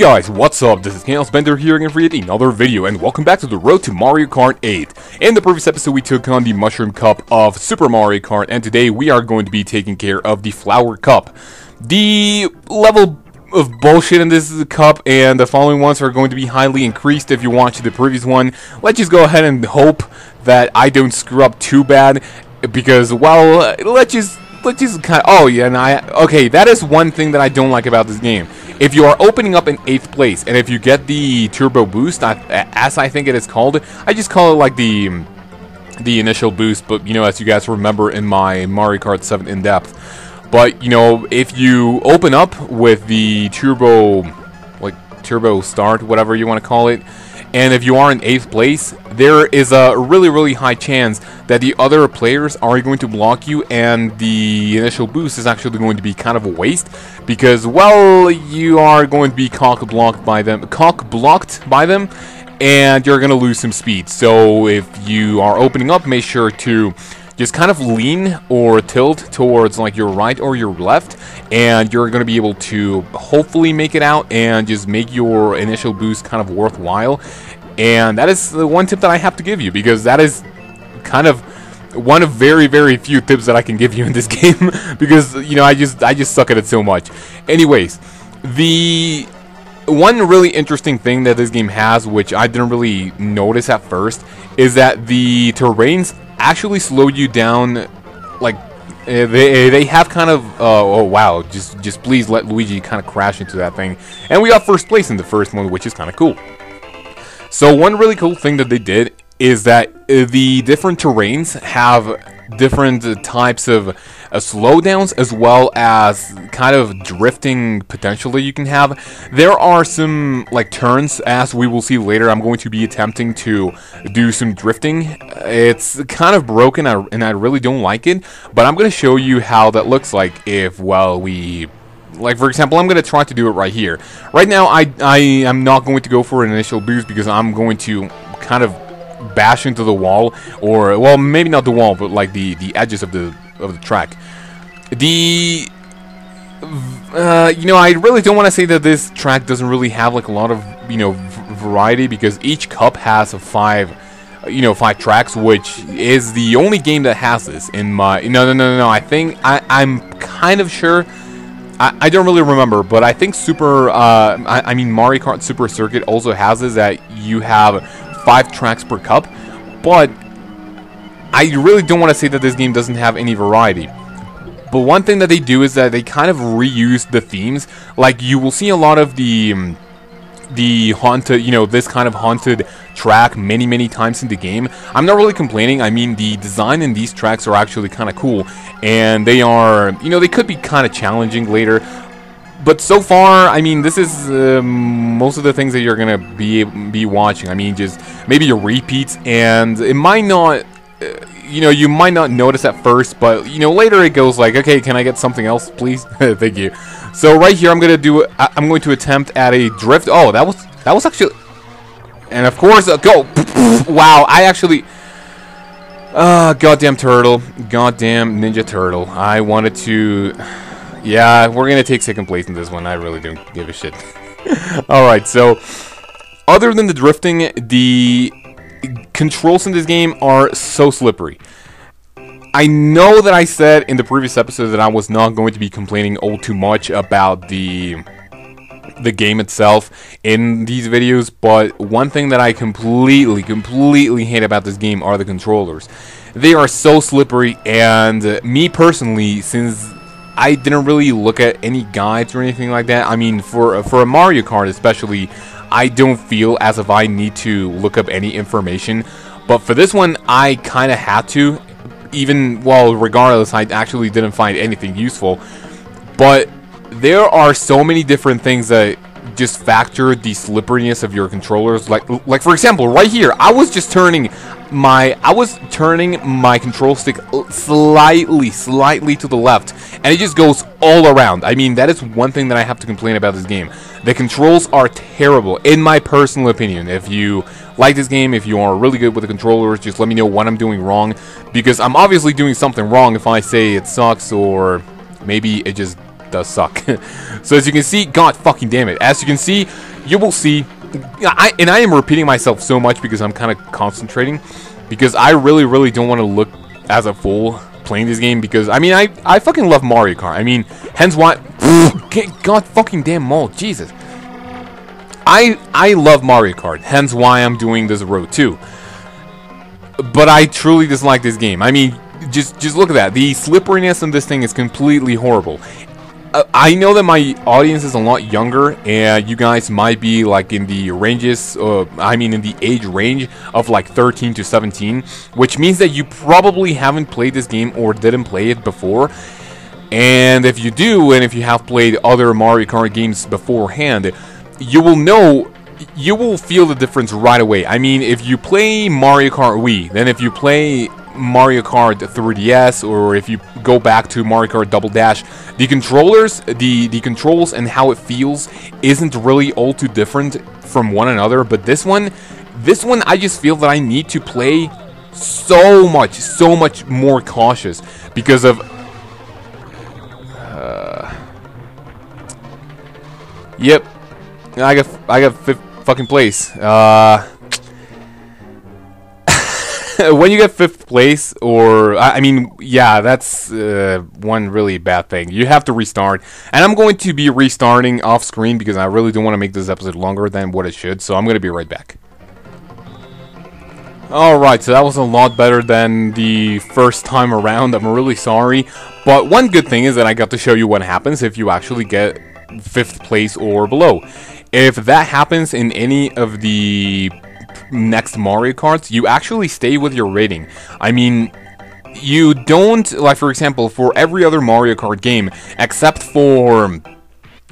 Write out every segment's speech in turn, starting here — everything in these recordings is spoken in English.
guys, what's up? This is kaozbender here again for yet another video, and welcome back to the road to Mario Kart 8. In the previous episode, we took on the Mushroom Cup of Super Mario Kart, and today we are going to be taking care of the Flower Cup. The level of bullshit in this cup and the following ones are going to be highly increased if you watch the previous one. Let's just go ahead and hope that I don't screw up too bad, because, well, let's just kind of, oh yeah, and okay, that is one thing that I don't like about this game. If you are opening up in 8th place, and if you get the turbo boost, as I think it is called, I just call it like the initial boost, but you know, as you guys remember in my Mario Kart 7 in-depth. But, you know, if you open up with the turbo start, whatever you want to call it, and if you are in 8th place, there is a really high chance that the other players are going to block you, and the initial boost is actually going to be kind of a waste, because, well, you are going to be cock-blocked by them, and you're going to lose some speed. So if you are opening up, make sure to just kind of lean or tilt towards like your right or your left, and you're going to be able to hopefully make it out and just make your initial boost kind of worthwhile. And that is the one tip that I have to give you, because that is kind of one of very few tips that I can give you in this game, because, you know, I just suck at it so much. Anyways, the one really interesting thing that this game has, which I didn't really notice at first, is that the terrains actually slow you down. Like they have kind of oh wow, just please let Luigi kind of crash into that thing, and we got first place in the first one, which is kind of cool. So one really cool thing that they did is that the different terrains have different types of slowdowns, as well as kind of drifting potential that you can have. There are some like turns, as we will see later. I'm going to be attempting to do some drifting. It's kind of broken, and I really don't like it, but I'm going to show you how that looks like if, well, like, for example, I'm going to try to do it right here. Right now, I am not going to go for an initial boost, because I'm going to kind of bash into the wall, or, well, maybe not the wall, but like the edges of the track. You know, I really don't want to say that this track doesn't really have like a lot of, you know, variety, because each cup has five tracks, which is the only game that has this in my no, I think I'm kind of sure. I don't really remember, but I think I mean Mario Kart Super Circuit also has this, that you have 5 tracks per cup, but I really don't want to say that this game doesn't have any variety. But one thing that they do is that they kind of reuse the themes. Like, you will see a lot of the haunted, you know, this kind of haunted track many times in the game. I'm not really complaining. I mean, the design in these tracks are actually kind of cool, and they are, you know, they could be kind of challenging later. But so far, I mean, this is most of the things that you're gonna be watching. I mean, just maybe a repeat, and it might not, you know, you might not notice at first, but, you know, later it goes like, okay, can I get something else, please? Thank you. So right here, I'm going to attempt at a drift. Oh, that was actually, and of course, go. Wow, I actually, goddamn turtle, goddamn Ninja Turtle. I wanted to, yeah, we're going to take second place in this one. I really don't give a shit. Alright, so, other than the drifting, the controls in this game are so slippery. I know that I said in the previous episode that I was not going to be complaining all too much about the game itself in these videos, but one thing that I completely hate about this game are the controllers. They are so slippery, and me personally, since I didn't really look at any guides or anything like that, I mean, for a Mario Kart especially, I don't feel as if I need to look up any information. But for this one, I kind of had to. Even, well, regardless, I actually didn't find anything useful. But there are so many different things that just factor the slipperiness of your controllers. Like for example, right here, I was turning my control stick slightly to the left, and it just goes all around. I mean, that is one thing that I have to complain about this game. The controls are terrible, in my personal opinion. If you like this game, if you are really good with the controllers, just let me know what I'm doing wrong, because I'm obviously doing something wrong if I say it sucks, or maybe it just does suck. So as you can see, god fucking damn it, as you can see, you will see, I am repeating myself so much because I'm kind of concentrating, because I really don't want to look as a fool playing this game, because I mean I fucking love Mario Kart. I mean, hence why god fucking damn mold, Jesus. I love Mario Kart, hence why I'm doing this road too. But I truly dislike this game. I mean, just look at that. The slipperiness in this thing is completely horrible. I know that my audience is a lot younger, and you guys might be like in the ranges, I mean in the age range of like 13 to 17, which means that you probably haven't played this game or didn't play it before. And if you do, and if you have played other Mario Kart games beforehand, you will know, you will feel the difference right away. I mean, if you play Mario Kart Wii, then if you play Mario Kart 3DS, or if you go back to Mario Kart Double Dash, the controllers, the controls and how it feels isn't really all too different from one another. But this one I just feel that I need to play so much more cautious because of yep, I got fifth fucking place. When you get 5th place, or I mean, yeah, that's one really bad thing. You have to restart, and I'm going to be restarting off screen because I really don't want to make this episode longer than what it should. So I'm going to be right back. Alright, so that was a lot better than the first time around. I'm really sorry, but one good thing is that I got to show you what happens if you actually get 5th place or below. If that happens in any of the next Mario Karts, you actually stay with your rating. I mean, you don't, like for example, for every other Mario Kart game except for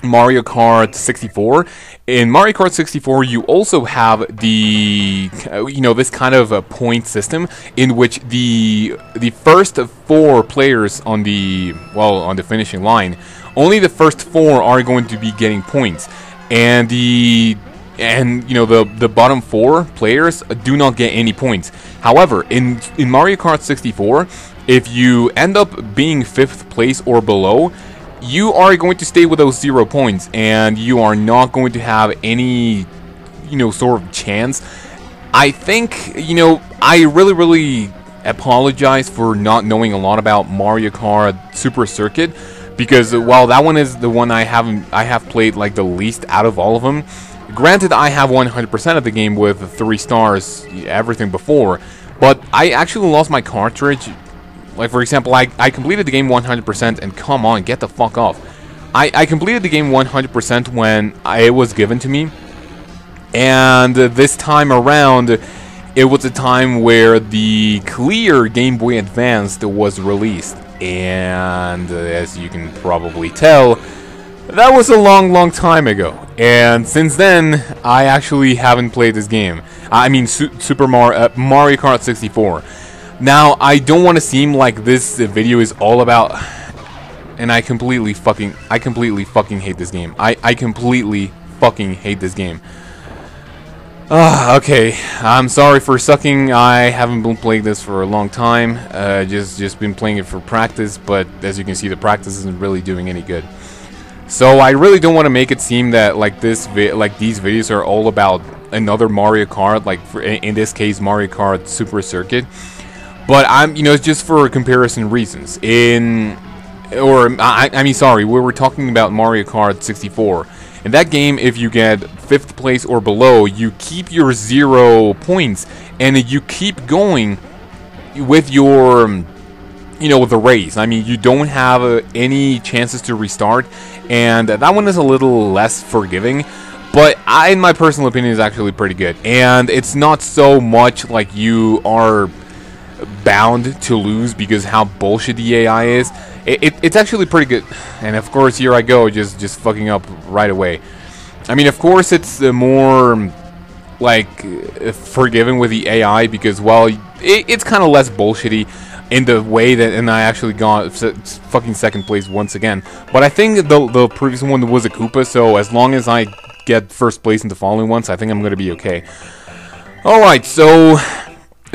Mario Kart 64, in Mario Kart 64 you also have the, you know, this kind of a point system in which the first 4 players on the, well, on the finishing line, only the first 4 are going to be getting points, and you know, the bottom 4 players do not get any points. However, in Mario Kart 64, if you end up being 5th place or below, you are going to stay with those 0 points, and you are not going to have any, you know, sort of chance. I think, you know, I really apologize for not knowing a lot about Mario Kart Super Circuit, because while that one is the one I have played like the least out of all of them. Granted, I have 100% of the game with 3 stars, everything before, but I actually lost my cartridge. Like, for example, I completed the game 100%, and come on, get the fuck off. I completed the game 100% when it was given to me, and this time around, it was a time where the clear Game Boy Advance was released, and as you can probably tell, that was a long time ago. And since then, I actually haven't played this game. I mean, Mario Kart 64. Now, I don't want to seem like this video is all about, and I completely fucking hate this game. I completely fucking hate this game. Okay, I'm sorry for sucking. I haven't been playing this for a long time. Just been playing it for practice, but as you can see, the practice isn't really doing any good. So I really don't want to make it seem that like these videos are all about another Mario Kart, like in this case Mario Kart Super Circuit. But I'm, you know, it's just for comparison reasons. I mean, sorry, we were talking about Mario Kart 64. In that game, if you get 5th place or below, you keep your 0 points, and you keep going with your, you know, with the race. I mean, you don't have any chances to restart, and that one is a little less forgiving, but in my personal opinion, is actually pretty good. And it's not so much like you are bound to lose because how bullshit the AI is. It's actually pretty good. And of course, here I go, just fucking up right away. I mean, of course, it's more like forgiving with the AI because, well, it's kind of less bullshitty in the way that, and I actually got fucking 2nd place once again. But I think the previous one was a Koopa, so as long as I get 1st place in the following ones, I think I'm gonna be okay. Alright, so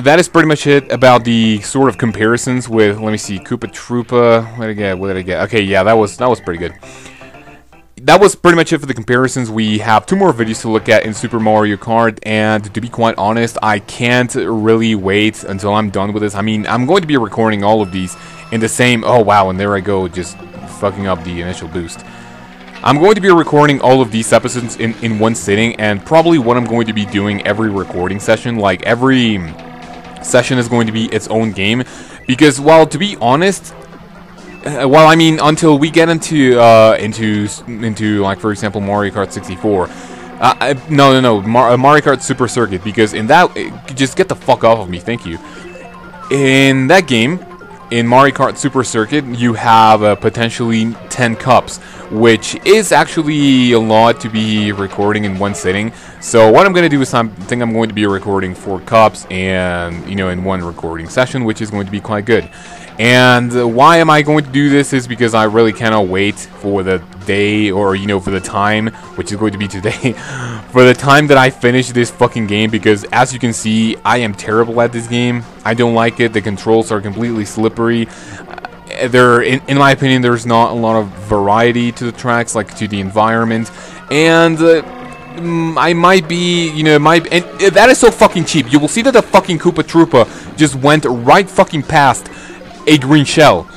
that is pretty much it about the sort of comparisons with, let me see, Koopa Troopa. What did I get? Okay, yeah, that was pretty good. That was pretty much it for the comparisons. We have 2 more videos to look at in Super Mario Kart, and to be quite honest, I can't really wait until I'm done with this. I mean, I'm going to be recording all of these in the same... Oh, wow, and there I go, just fucking up the initial boost. I'm going to be recording all of these episodes in one sitting, and probably what I'm going to be doing every recording session. Like, every session is going to be its own game, because, well, to be honest... well, I mean, until we get into like, for example, Mario Kart 64. Mario Kart Super Circuit, because in that, just get the fuck off of me, thank you. In that game, in Mario Kart Super Circuit, you have potentially 10 cups, which is actually a lot to be recording in one sitting. So what I'm going to do is I think I'm going to be recording 4 cups and, you know, in one recording session, which is going to be quite good. And why am I going to do this is because I really cannot wait for the day, or, you know, for the time, which is going to be today, for the time that I finish this fucking game, because as you can see, I am terrible at this game. I don't like it. The controls are completely slippery. In my opinion, there's not a lot of variety to the tracks, like to the environment, and I might be, you know, and that is so fucking cheap. You will see that the fucking Koopa Troopa just went right fucking past a green shell.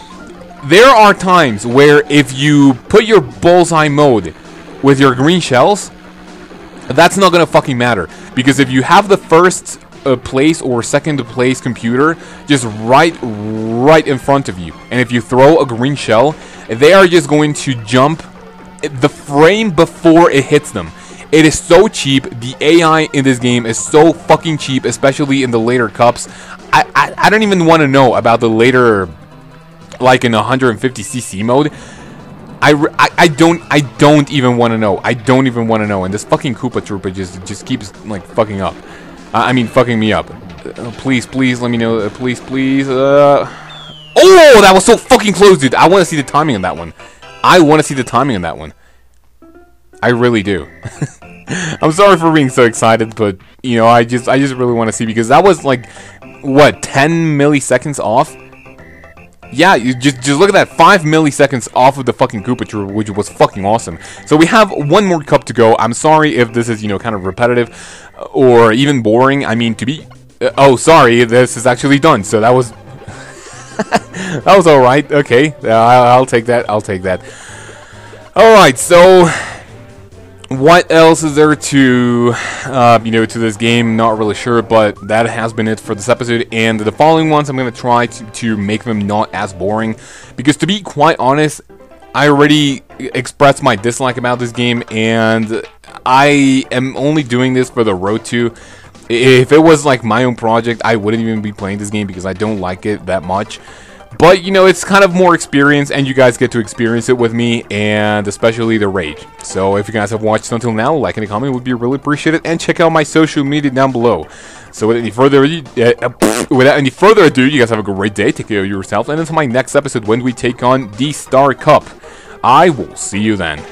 There are times where if you put your bullseye mode with your green shells, that's not gonna fucking matter, because if you have the first place or second place computer just right in front of you, and if you throw a green shell, they are just going to jump the frame before it hits them. It is so cheap. The AI in this game is so fucking cheap, especially in the later cups. I don't even want to know about the later, like in 150cc mode. I don't even want to know. I don't even want to know. And this fucking Koopa Troopa just keeps like fucking up. I mean, fucking me up. Please, let me know. Please. Oh, that was so fucking close, dude. I want to see the timing on that one. I really do. I'm sorry for being so excited, but you know, I just really want to see, because that was like, what, 10 milliseconds off? Yeah, you just look at that, 5 milliseconds off of the fucking Koopa Troopa, which was fucking awesome. So we have 1 more cup to go. I'm sorry if this is, you know, kind of repetitive or even boring. I mean, to be oh, sorry, this is actually done. So that was that was all right. Okay, I'll take that. All right, so what else is there to, you know, to this game? Not really sure, but that has been it for this episode. And the following ones, I'm going to try to make them not as boring. Because to be quite honest, I already expressed my dislike about this game. And I am only doing this for the road to. If it was like my own project, I wouldn't even be playing this game because I don't like it that much. But, you know, it's kind of more experience, and you guys get to experience it with me, and especially the rage. So, if you guys have watched until now, like and a comment would be really appreciated, and check out my social media down below. So, without any further ado, you guys have a great day, take care of yourself, and until my next episode when we take on the Star Cup. I will see you then.